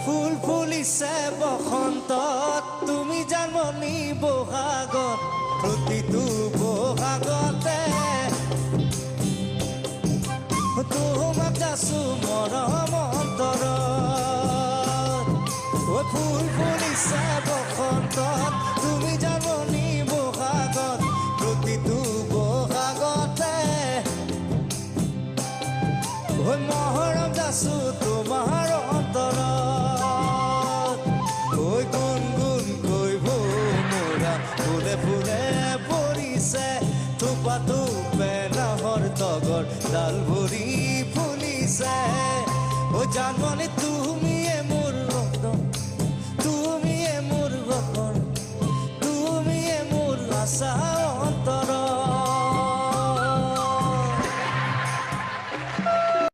ফুল ফুলিছে বসন্তত তুমি জানমনি বহাগত প্ৰতিটো বহাগতে তোমাক যাচো মৰম অন্তৰত ফুল ফুলিছে বসন্তত তুমি জানমনি বহাগত প্ৰতিটো বহাগতে মৰম যাচো তোমাৰ অন্তৰত ডাল ভৰি ফুলিছে ও জানমনি